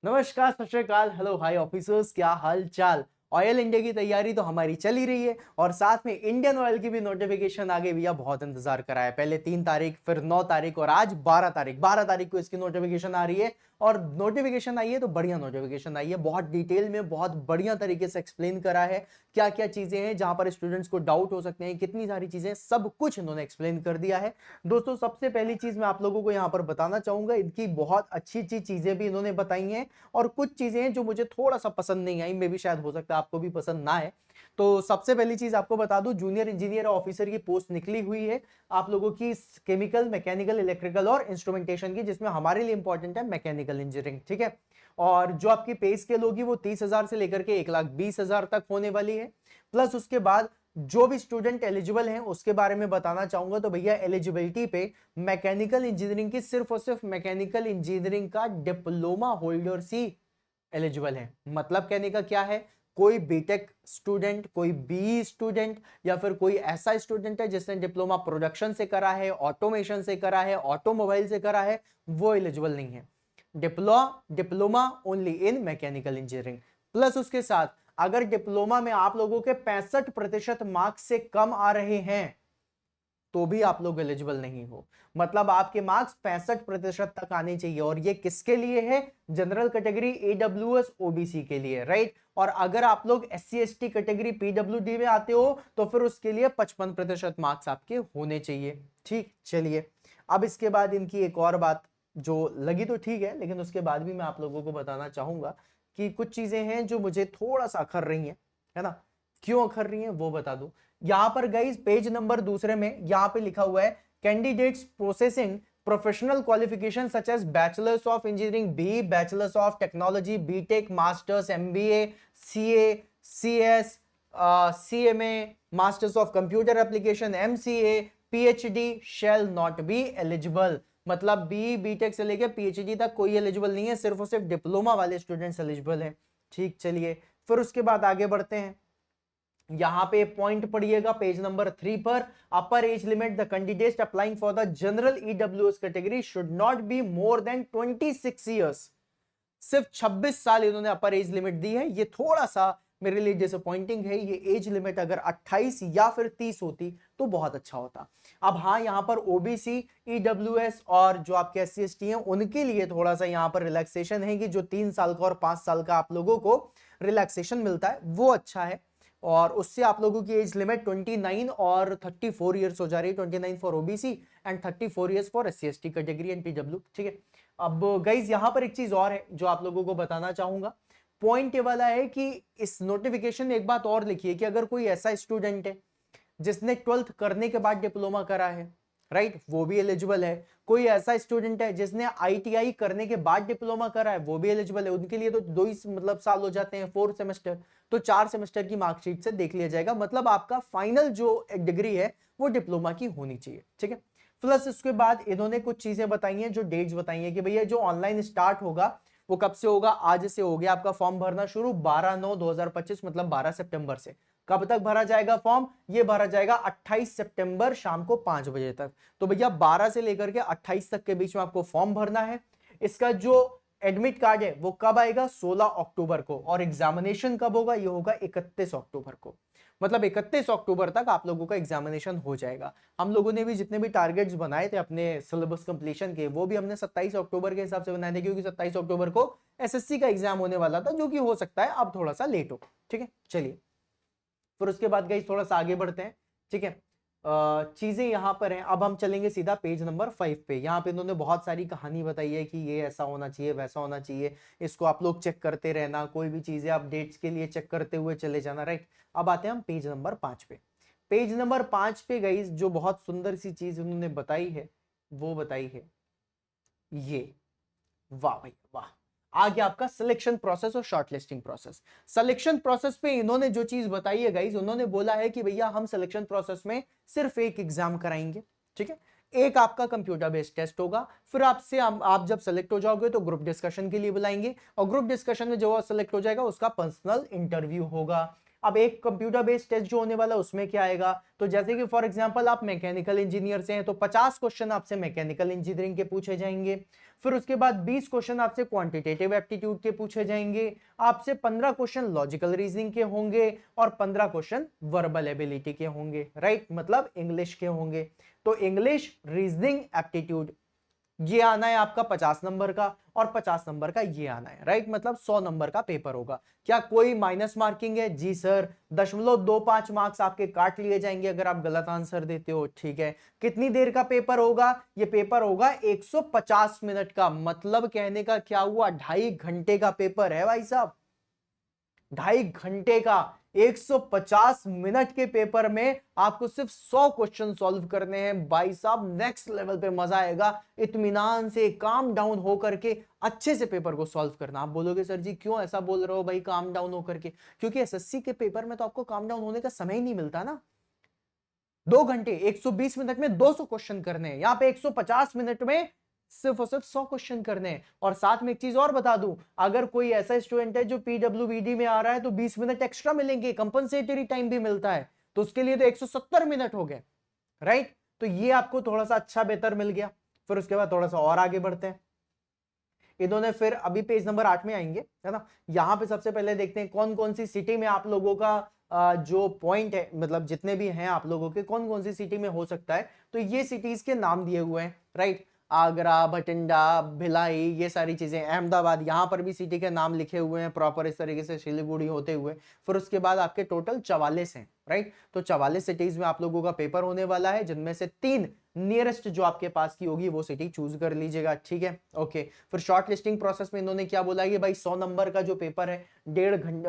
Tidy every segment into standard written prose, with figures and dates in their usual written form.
नमस्कार, सत श्री अकाल, हेलो हाय ऑफिसर्स, क्या हाल चाल। ऑयल इंडिया की तैयारी तो हमारी चल ही रही है और साथ में इंडियन ऑयल की भी नोटिफिकेशन आ गई भैया। बहुत इंतजार करा है, पहले 3 तारीख, फिर 9 तारीख और आज 12 तारीख। 12 तारीख को इसकी नोटिफिकेशन आ रही है और नोटिफिकेशन आई है तो बढ़िया नोटिफिकेशन आई है। बहुत डिटेल में, बहुत बढ़िया तरीके से एक्सप्लेन करा है क्या क्या चीजें हैं जहां पर स्टूडेंट्स को डाउट हो सकते हैं, कितनी सारी चीजें, सब कुछ इन्होंने एक्सप्लेन कर दिया है। दोस्तों, सबसे पहली चीज मैं आप लोगों को यहां पर बताना चाहूंगा, इनकी बहुत अच्छी अच्छी चीजें भी इन्होंने बताई हैं और कुछ चीजें हैं जो मुझे थोड़ा सा पसंद नहीं आई, मे भी शायद हो सकता है आपको भी पसंद ना आए। तो सबसे पहली चीज आपको बता दूं, जूनियर इंजीनियर ऑफिसर की पोस्ट निकली हुई है आप लोगों की केमिकल, मैकेनिकल, इलेक्ट्रिकल और इंस्ट्रूमेंटेशन की, जिसमें हमारे लिए इंपॉर्टेंट है मैकेनिकल इंजीनियरिंग। ठीक है। और जो आपकी पे स्केल होगी वो 30,000 से लेकर के 1,20,000 तक होने वाली है। प्लस उसके बाद जो भी स्टूडेंट एलिजिबल हैं उसके बारे में बताना चाहूंगा। तो भैया एलिजिबिलिटी पे मैकेनिकल इंजीनियरिंग की सिर्फ और सिर्फ मैकेनिकल इंजीनियरिंग का डिप्लोमा होल्डर्स ही एलिजिबल है। मतलब कहने का क्या है, कोई बीटेक स्टूडेंट, कोई बी स्टूडेंट या फिर कोई ऐसा स्टूडेंट है जिसने डिप्लोमा प्रोडक्शन से करा है, ऑटोमेशन से करा है, ऑटोमोबाइल से करा है, वो एलिजिबल नहीं है। Diploma only in mechanical engineering. Plus उसके साथ अगर डिप्लोमा में आप लोगों के 65% मार्क्स से कम आ रहे हैं तो भी आप लोग एलिजिबल नहीं हो। मतलब आपके मार्क्स 65% तक आने चाहिए और ये किसके लिए है? जनरल कैटेगरी, ईडब्ल्यूएस, ओबीसी के लिए, राइट। और अगर आप लोग एससी एसटी कैटेगरी, पीडब्ल्यूडी में आते हो तो फिर उसके लिए 55% मार्क्स आपके होने चाहिए। ठीक, चलिए अब इसके बाद इनकी एक और बात जो लगी तो ठीक है, लेकिन उसके बाद भी मैं आप लोगों को बताना चाहूंगा कि कुछ चीजें हैं जो मुझे थोड़ा सा अखर रही हैं, है ना। क्यों अखर रही हैं वो बता दूं। यहां पर गाइस पेज नंबर दूसरे में यहां पे लिखा हुआ है candidates processing professional qualification such as bachelors of engineering, B bachelors of technology, BTech, masters, MBA, CA, CS, CMA, masters of computer application, MCA, PhD shall not be eligible. मतलब B BTech से लेकर PhD तक कोई eligible नहीं है, सिर्फ और सिर्फ डिप्लोमा वाले स्टूडेंट्स एलिजिबल हैं। ठीक, चलिए फिर उसके बाद आगे बढ़ते हैं। यहां पे पॉइंट पढ़िएगा पेज नंबर 3 पर। अपर age limit, the candidate applying for the general EWS category should not be more than 26 years. सिर्फ 26 साल इन्होंने अपर एज लिमिट दी है। ये थोड़ा सा मेरे लिए डिसअपॉइंटिंग है। ये एज लिमिट अगर 28 या फिर 30 होती तो बहुत अच्छा होता। अब हाँ, यहां पर ओबीसी, ईडब्ल्यूएस और जो आपके एससी एसटी हैं उनके लिए थोड़ा सा यहां पर रिलैक्सेशन है कि जो 3 साल का और 5 साल का आप लोगों को रिलैक्सेशन मिलता है वो अच्छा है। और उससे आप लोगों की एज लिमिट 29 और 34 ईयर्स हो जा रही है। 29 for OBC and 34 years for SC ST category and PW. ठीक है। अब गाइज यहां पर एक चीज और है जो आप लोगों को बताना चाहूंगा। पॉइंट ये वाला है कि इस नोटिफिकेशन में एक बात और लिखी है कि अगर कोई ऐसा स्टूडेंट है जिसने 12th करने के बाद डिप्लोमा करा है, राइट, वो भी एलिजिबल है। कोई ऐसा स्टूडेंट है जिसने आईटीआई करने के बाद डिप्लोमा करा है, वो भी एलिजिबल है। उनके लिए तो दो ही मतलब साल हो जाते हैं, 4 सेमेस्टर, तो 4 सेमेस्टर की मार्कशीट से देख लिया जाएगा। मतलब आपका फाइनल जो डिग्री है वो डिप्लोमा की होनी चाहिए। ठीक है। प्लस उसके बाद इन्होंने कुछ चीजें बताई हैं, जो डेट्स बताई हैं कि भैया जो ऑनलाइन स्टार्ट होगा वो कब से होगा। आज से हो गया आपका फॉर्म भरना शुरू, 12/9/2025, मतलब 12 सितंबर से। कब तक भरा जाएगा फॉर्म? ये भरा जाएगा 28 सितंबर शाम को 5 बजे तक। तो भैया 12 से लेकर के 28 तक के बीच में आपको फॉर्म भरना है। इसका जो एडमिट कार्ड है वो कब आएगा? 16 अक्टूबर को। और एग्जामिनेशन कब होगा? ये होगा 31 अक्टूबर को। मतलब 31 अक्टूबर तक आप लोगों का एग्जामिनेशन हो जाएगा। हम लोगों ने भी जितने भी टारगेट्स बनाए थे अपने सिलेबस कंप्लीशन के, वो भी हमने 27 अक्टूबर के हिसाब से बनाए थे, क्योंकि 27 अक्टूबर को एसएससी का एग्जाम होने वाला था, जो कि हो सकता है अब थोड़ा सा लेट हो। ठीक है, चलिए फिर उसके बाद गाइस थोड़ा सा आगे बढ़ते हैं। ठीक है। चीजें यहां पर हैं। अब हम चलेंगे सीधा पेज नंबर 5 पे। यहाँ पे इन्होंने बहुत सारी कहानी बताई है कि ये ऐसा होना चाहिए, वैसा होना चाहिए, इसको आप लोग चेक करते रहना, कोई भी चीजें अपडेट्स के लिए चेक करते हुए चले जाना, राइट। अब आते हैं हम पेज नंबर 5 पे। पेज नंबर 5 पे गाइस जो बहुत सुंदर सी चीज उन्होंने बताई है वो बताई है ये। वाह भाई वाह। आ गया आपका सिलेक्शन प्रोसेस और शॉर्टलिस्टिंग प्रोसेस। सिलेक्शन प्रोसेस पे इन्होंने जो चीज बताई है गाइस, उन्होंने बोला है कि भैया हम सिलेक्शन प्रोसेस में सिर्फ एक एग्जाम कराएंगे। ठीक है। एक आपका कंप्यूटर बेस्ड टेस्ट होगा, फिर आपसे आप जब सेलेक्ट हो जाओगे तो ग्रुप डिस्कशन के लिए बुलाएंगे और ग्रुप डिस्कशन में जो सेलेक्ट हो जाएगा उसका पर्सनल इंटरव्यू होगा। अब एक कंप्यूटर बेस्ड टेस्ट जो होने वाला है उसमें क्या आएगा, तो जैसे कि फॉर एग्जांपल आप मैकेनिकल इंजीनियर से हैं तो 50 क्वेश्चन आपसे मैकेनिकल इंजीनियरिंग के पूछे जाएंगे। फिर उसके बाद 20 क्वेश्चन आपसे क्वांटिटेटिव एप्टीट्यूड के पूछे जाएंगे, आपसे 15 क्वेश्चन लॉजिकल रीजनिंग के होंगे और 15 क्वेश्चन वर्बल एबिलिटी के होंगे, राइट, मतलब इंग्लिश के होंगे। तो इंग्लिश, रीजनिंग, एप्टीट्यूड ये आना है आपका 50 नंबर का और 50 नंबर का ये आना है, राइट, मतलब 100 नंबर का पेपर होगा। क्या कोई माइनस मार्किंग है? जी सर, 0.25 मार्क्स आपके काट लिए जाएंगे अगर आप गलत आंसर देते हो, ठीक है। कितनी देर का पेपर होगा? ये पेपर होगा 150 मिनट का, मतलब कहने का क्या हुआ, 2.5 घंटे का पेपर है भाई साहब, 2.5 घंटे का। 150 मिनट के पेपर में आपको सिर्फ 100 क्वेश्चन सॉल्व करने हैं भाई साहब, नेक्स्ट लेवल पे मजा आएगा। इत्मीनान से काम डाउन होकर के अच्छे से पेपर को सॉल्व करना। आप बोलोगे सर जी क्यों ऐसा बोल रहे हो भाई काम डाउन होकर के? क्योंकि एसएससी के पेपर में तो आपको काम डाउन होने का समय ही नहीं मिलता ना। 2 घंटे 120 मिनट में 200 क्वेश्चन करने हैं, यहां पे 150 मिनट में सिर्फ और सिर्फ 100 क्वेश्चन करने हैं। और साथ में एक चीज और बता दूं, अगर कोई ऐसा स्टूडेंट है जो पीडब्ल्यूबीडी में आ रहा है तो 20 मिनट एक्स्ट्रा मिलेंगे, कंपनसेटरी टाइम भी मिलता है, तो उसके लिए तो 170 मिनट हो गए, राइट। तो ये आपको थोड़ा सा अच्छा बेहतर मिल गया। फिर उसके बाद थोड़ा सा और आगे बढ़ते हैं, इन्होंने फिर अभी पेज नंबर 8 में आएंगे, है ना। यहां पे सबसे पहले देखते हैं कौन कौन सी सिटी में आप लोगों का जो पॉइंट है, मतलब जितने भी हैं आप लोगों के, कौन कौन सी सिटी में हो सकता है। तो ये सिटीज के नाम दिए हुए हैं, राइट, आगरा, भटिंडा, भिलाई, ये सारी चीजें, अहमदाबाद, यहां पर भी सिटी के नाम लिखे हुए हैं प्रॉपर इस तरीके से सिलीगुड़ी होते हुए। फिर उसके बाद आपके टोटल 44 हैं, राइट। तो 44 सिटीज में आप लोगों का पेपर होने वाला है, जिनमें से 3 नियरेस्ट जो आपके पास की होगी वो सिटी चूज कर लीजिएगा, ठीक है, ओके। फिर शॉर्ट लिस्टिंग प्रोसेस में इन्होंने क्या बोला कि भाई 100 नंबर का जो पेपर है, 1.5 घंटे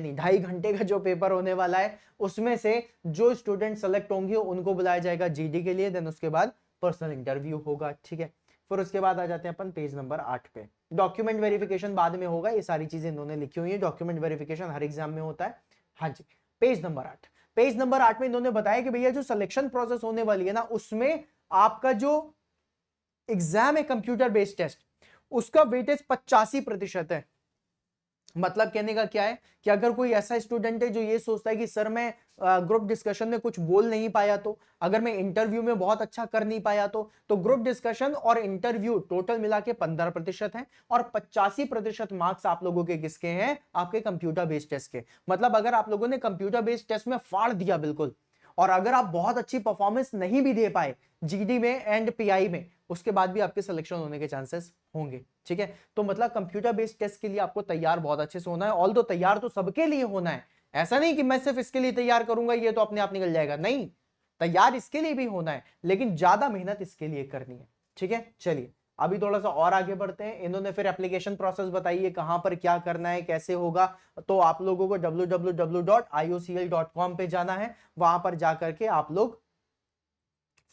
नहीं, 2.5 घंटे का जो पेपर होने वाला है, उसमें से जो स्टूडेंट सेलेक्ट होंगे उनको बुलाया जाएगा जीडी के लिए, देन उसके बाद पर्सनल इंटरव्यू होगा, ठीक है। फिर उसके बाद आ जाते हैं अपन पेज नंबर 8 पे। डॉक्यूमेंट वेरिफिकेशन बाद में होगा, ये सारी चीजें इन्होंने लिखी हुई है, डॉक्यूमेंट वेरिफिकेशन हर एग्जाम में होता है, हाँ जी। पेज नंबर 8, पेज नंबर 8 में इन्होंने बताया कि भैया जो सिलेक्शन प्रोसेस होने वाली है ना, उसमें आपका जो एग्जाम है कंप्यूटर बेस्ड टेस्ट, उसका वेटेज 85% है। मतलब कहने का क्या है कि अगर कोई ऐसा स्टूडेंट है जो ये सोचता है कि सर मैं ग्रुप डिस्कशन में कुछ बोल नहीं पाया, तो अगर मैं इंटरव्यू में बहुत अच्छा कर नहीं पाया, तो ग्रुप डिस्कशन और इंटरव्यू टोटल मिला के 15% है और 85% मार्क्स आप लोगों के किसके हैं, आपके कंप्यूटर बेस्ड टेस्ट के। मतलब अगर आप लोगों ने कंप्यूटर बेस्ड टेस्ट में फाड़ दिया बिल्कुल, और अगर आप बहुत अच्छी परफॉर्मेंस नहीं भी दे पाए जीडी में एंड पीआई में, उसके बाद भी आपके सिलेक्शन होने के चांसेस होंगे, ठीक है। तो मतलब कंप्यूटर बेस्ड टेस्ट के लिए आपको तैयार बहुत अच्छे से होना है, ऑल दो तैयार तो सबके लिए होना है, ऐसा नहीं कि मैं सिर्फ इसके लिए तैयार करूंगा ये तो अपने आप निकल जाएगा, नहीं, तैयार इसके लिए भी होना है, लेकिन ज्यादा मेहनत इसके लिए करनी है, ठीक है। चलिए अभी थोड़ा सा और आगे बढ़ते हैं। इन्होंने फिर एप्लीकेशन प्रोसेस बताइए कहां पर क्या करना है, कैसे होगा। तो आप लोगों को www.iocl.com पे जाना है, वहां पर जाकर के आप लोग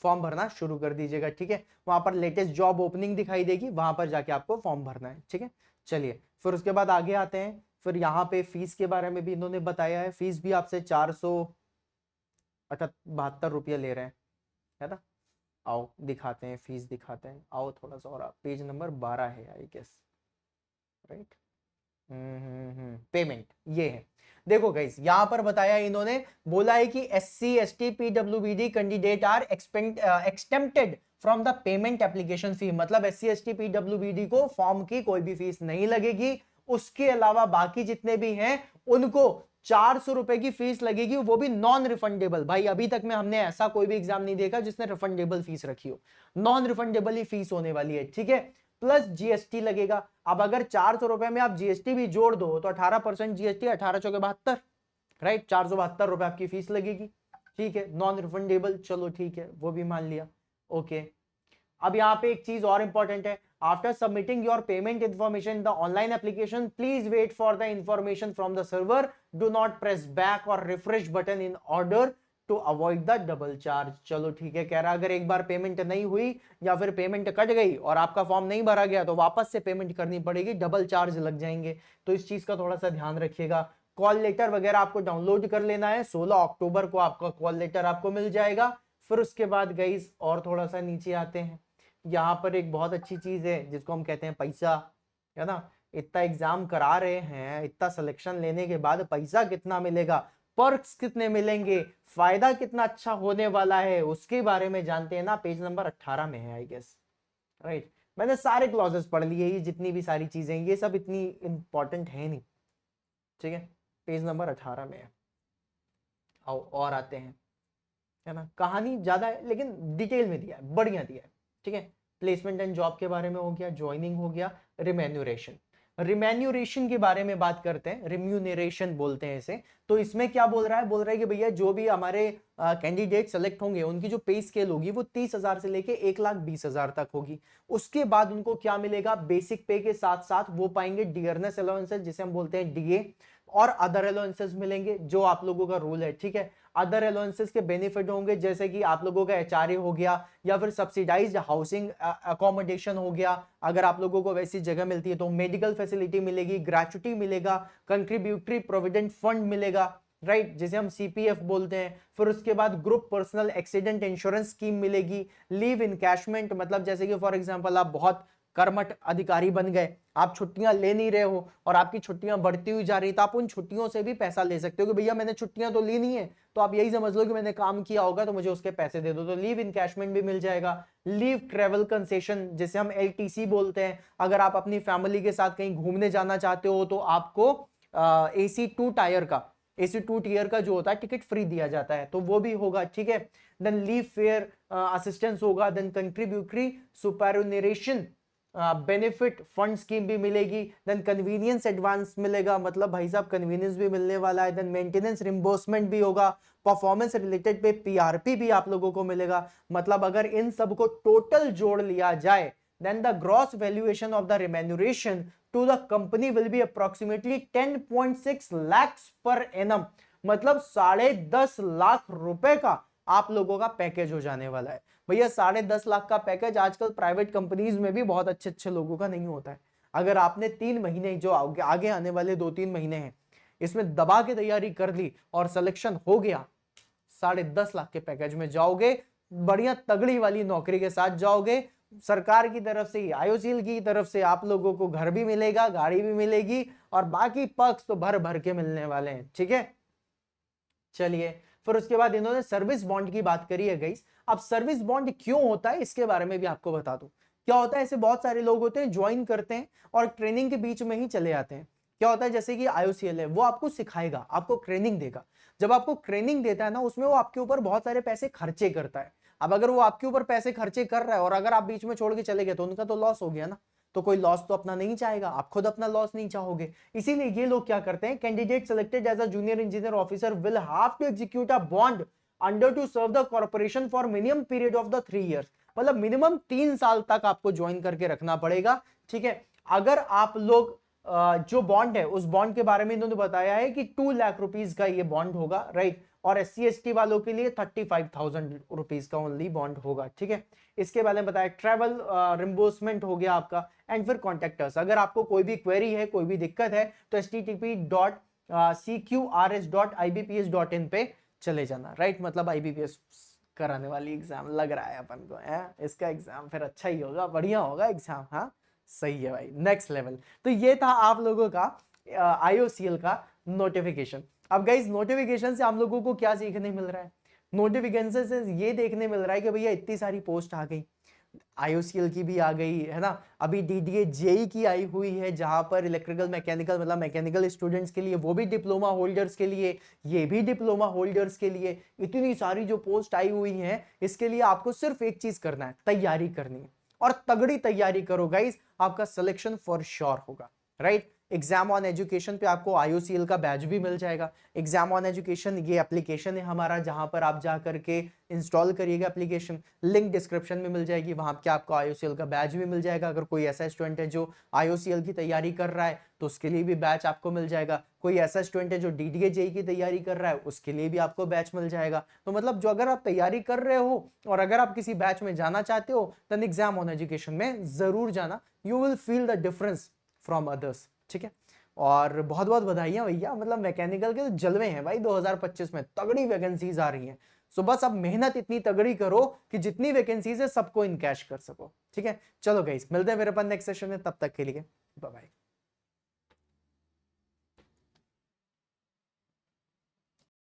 फॉर्म भरना शुरू कर दीजिएगा, ठीक है। वहां पर लेटेस्ट जॉब ओपनिंग दिखाई देगी, वहां पर जाके आपको फॉर्म भरना है, ठीक है। चलिए फिर उसके बाद आगे आते हैं। फिर यहाँ पे फीस के बारे में भी इन्होंने बताया है, फीस भी आपसे 472 रुपया ले रहे हैं, है ना। आओ दिखाते हैं, फीस दिखाते हैं, आओ थोड़ा सा और, पेज नंबर 12 है आई गेस, राइट। पेमेंट ये है, देखो गाइस यहां पर बताया इन्होंने, बोला है कि SC ST PWBD candidate are exempted from the payment application fee. मतलब SC ST PWBD को फॉर्म की कोई भी फीस नहीं लगेगी, उसके अलावा बाकी जितने भी हैं उनको 400 रुपए की फीस लगेगी, वो भी नॉन रिफंडेबल। भाई अभी तक में हमने ऐसा कोई भी एग्जाम नहीं देखा जिसने रिफंडेबल फीस रखी हो, नॉन रिफंडेबल ही फीस होने वाली है, ठीक है। प्लस जीएसटी लगेगा। अब अगर 400 रुपए में आप जीएसटी भी जोड़ दो तो 18% जीएसटी, 18×4 = 72, राइट, 472 रुपए आपकी फीस लगेगी, ठीक है, नॉन रिफंडेबल, चलो ठीक है वो भी मान लिया, ओके। अब यहाँ पे एक चीज और इंपॉर्टेंट है, after submitting your payment information in the online application please wait for the information from the server, do not press back और refresh button in order to avoid the double charge. चलो ठीक है, कह रहा अगर एक बार payment नहीं हुई या फिर पेमेंट कट गई और आपका फॉर्म नहीं भरा गया तो वापस से पेमेंट करनी पड़ेगी, डबल चार्ज लग जाएंगे, तो इस चीज का थोड़ा सा ध्यान रखिएगा। कॉल लेटर वगैरह आपको डाउनलोड कर लेना है, 16 अक्टूबर को आपका कॉल लेटर आपको मिल जाएगा। फिर उसके बाद गाइस और थोड़ा सा नीचे आते हैं, यहाँ पर एक बहुत अच्छी चीज है जिसको हम कहते हैं पैसा, है ना। इतना एग्जाम करा रहे हैं, इतना सिलेक्शन लेने के बाद पैसा कितना मिलेगा, पर्क्स कितने मिलेंगे, फायदा कितना अच्छा होने वाला है, उसके बारे में जानते हैं ना। पेज नंबर 18 में है आई गेस, राइट। मैंने सारे क्लॉजेस पढ़ लिए, ये जितनी भी सारी चीजें, ये सब इतनी इंपॉर्टेंट है नहीं, ठीक है। पेज नंबर 18 में है। आओ और आते हैं, है ना। कहानी ज्यादा है लेकिन डिटेल में दिया है, बढ़िया दिया है, ठीक है। प्लेसमेंट एंड जॉब के बारे में हो गया, ज्वाइनिंग हो गया, रिमेन्यूरेशन। रिमेन्यूरेशन के बारे में बात करते हैं, रिम्यूनरेशन बोलते हैं इसे। तो इसमें क्या बोल रहा है, बोल रहा है कि भैया जो भी हमारे कैंडिडेट सेलेक्ट होंगे उनकी जो पे स्केल होगी वो 30,000 से लेके 1,20,000 तक होगी। उसके बाद उनको क्या मिलेगा, बेसिक पे के साथ साथ वो पाएंगे डियरनेस अलाउंसेस, जिसे हम बोलते हैं डीए, और अदर अलाउंसेस मिलेंगे जो आप लोगों का रूल है, ठीक है। अदर अलाउंसेस के बेनिफिट होंगे जैसे कि आप लोगों का एचआरए हो गया, या फिर सब्सिडाइज्ड हाउसिंग अकोमोडेशन हो गया, अगर आप लोगों को वैसी जगह मिलती है तो मेडिकल फैसिलिटी मिलेगी, ग्रेचुटी मिलेगा, कंट्रीब्यूटरी प्रोविडेंट फंड मिलेगा, राइट, जिसे हम सीपीएफ बोलते हैं। फिर उसके बाद group personal accident insurance scheme मिलेगी, लीव इनकैशमेंट, मतलब जैसे कि फॉर एग्जांपल आप बहुत कर्मठ अधिकारी बन गए, आप छुट्टियां ले नहीं रहे हो और आपकी छुट्टियां बढ़ती हुई जा रही, तो आप उन छुट्टियों से भी पैसा ले सकते हो कि भैया मैंने छुट्टियां तो ली नहीं है, तो आप यही समझ लो कि मैंने काम किया होगा तो मुझे उसके पैसे दे दो, तो लीव इनकैशमेंट भी मिल जाएगा। लीव ट्रेवल कंसेशन, जिसे हम एलटीसी बोलते हैं, अगर आप अपनी फैमिली के साथ कहीं घूमने जाना चाहते हो तो आपको एसी 2 टायर का जो होता है टिकट फ्री दिया जाता है, तो वो भी होगा, ठीक है। देन लीव फेयर असिस्टेंस होगा, then contributory superannuation benefit fund scheme भी मिलेगी, देन कन्वीनियंस एडवांस मिलेगा, मतलब भाई साहब कन्वीनियंस भी मिलने वाला है, देन मेंटेनेंस रिम्बर्समेंट भी होगा, परफॉर्मेंस रिलेटेड पे पीआरपी भी आप लोगों को मिलेगा। मतलब अगर इन सब को टोटल जोड़ लिया जाए, then the gross valuation of the remuneration to the company will be approximately 10.6 lakhs per annum, मतलब 10.5 लाख रुपए का आप लोगों का पैकेज हो जाने वाला है। भैया 10.5 लाख का पैकेज आजकल प्राइवेट कंपनीज में भी बहुत अच्छे अच्छे लोगों का नहीं होता है। अगर आपने 3 महीने जो आगे आने वाले 2-3 महीने हैं इसमें दबा के तैयारी कर ली और सिलेक्शन हो गया, 10.5 लाख के पैकेज में जाओगे, बढ़िया तगड़ी वाली नौकरी के साथ जाओगे, सरकार की तरफ से, आईओसीएल की तरफ से आप लोगों को घर भी मिलेगा, गाड़ी भी मिलेगी, और बाकी पक्ष तो भर भर के मिलने वाले हैं, ठीक है। चलिए, फिर उसके बाद इन्होंने सर्विस बॉन्ड की बात करी है गाइस। अब सर्विस बॉन्ड क्यों होता है इसके बारे में भी आपको बता दूं। क्या होता है, ऐसे बहुत सारे लोग होते हैं ज्वाइन करते हैं और ट्रेनिंग के बीच में ही चले जाते हैं। क्या होता है, जैसे कि आईओसीएल है, वो आपको सिखाएगा, आपको ट्रेनिंग देगा। जब आपको ट्रेनिंग देता है ना, उसमें वो आपके ऊपर बहुत सारे पैसे खर्चे करता है। अब अगर वो आपके ऊपर पैसे खर्चे कर रहा है और अगर आप बीच में छोड़ के चले गए तो उनका तो लॉस हो गया ना। तो कोई लॉस तो अपना नहीं चाहेगा, आप खुद अपना लॉस नहीं चाहोगे। इसीलिए ये लोग क्या करते हैं, candidate selected as a junior engineer officer will have to execute a bond under to serve the corporation for minimum period of the 3 years, मतलब मिनिमम 3 साल तक आपको ज्वाइन करके रखना पड़ेगा, ठीक है। अगर आप लोग जो बॉन्ड है उस बॉन्ड के बारे में इन्होंने बताया है कि 2 लाख रुपीज का ये बॉन्ड होगा, राइट। और SC ST वालों के लिए 35,000 रुपीज का ओनली बॉन्ड होगा, ठीक है। इसके बारे में बताया, ट्रैवल रिम्बर्समेंट हो गया आपका, एंड फिर कॉन्टेक्टर्स। अगर आपको कोई भी क्वेरी है, कोई भी दिक्कत है तो http.cqrs.ibps.in पे चले जाना, राइट। मतलब IBPS कराने वाली एग्जाम लग रहा है अपन को है, इसका एग्जाम फिर अच्छा ही होगा, बढ़िया होगा एग्जाम, हाँ सही है भाई, नेक्स्ट लेवल। तो ये था आप लोगों का IOCL का नोटिफिकेशन। अब गाइज नोटिफिकेशन से हम लोगों को क्या सीखने मिल रहा है, नोटिफिकेशन से ये देखने मिल रहा है कि भैया इतनी सारी पोस्ट आ गई, IOCL की भी आ गई है ना, अभी DDA JEE की आई हुई है, जहां पर इलेक्ट्रिकल मैकेनिकल, मतलब मैकेनिकल स्टूडेंट्स के लिए, वो भी डिप्लोमा होल्डर्स के लिए, ये भी डिप्लोमा होल्डर्स के लिए, इतनी सारी जो पोस्ट आई हुई है, इसके लिए आपको सिर्फ एक चीज करना है, तैयारी करनी है, और तगड़ी तैयारी करो गाइज, आपका सिलेक्शन फॉर श्योर होगा, राइट। एग्जाम ऑन एजुकेशन पे आपको IOCL का बैच भी मिल जाएगा। एग्जाम ऑन एजुकेशन ये एप्लीकेशन है हमारा, जहां पर आप जा करके इंस्टॉल करिएगा एप्लीकेशन, लिंक डिस्क्रिप्शन में मिल जाएगी, वहां पे आपको IOCL का बैच भी मिल जाएगा। अगर कोई ऐसा स्टूडेंट है जो IOCL की तैयारी कर रहा है तो उसके लिए भी बैच आपको मिल जाएगा। कोई ऐसा स्टूडेंट है जो DDA JEE की तैयारी कर रहा है, उसके लिए भी आपको बैच मिल जाएगा। तो मतलब जो अगर आप तैयारी कर रहे हो और अगर आप किसी बैच में जाना चाहते हो तो एग्जाम ऑन एजुकेशन में जरूर जाना, you will feel the difference from others, ठीक है। और बहुत बहुत बधाइयां भैया, मतलब मैकेनिकल के तो जलवे हैं भाई, 2025 में तगड़ी वैकेंसीज आ रही हैं। सो बस अब मेहनत इतनी तगड़ी करो कि जितनी वैकेंसीज है सबको इनकैश कर सको, ठीक है। चलो गाइस, मिलते हैं फिर अपन नेक्स्ट सेशन में, तब तक के लिए बाय बाय।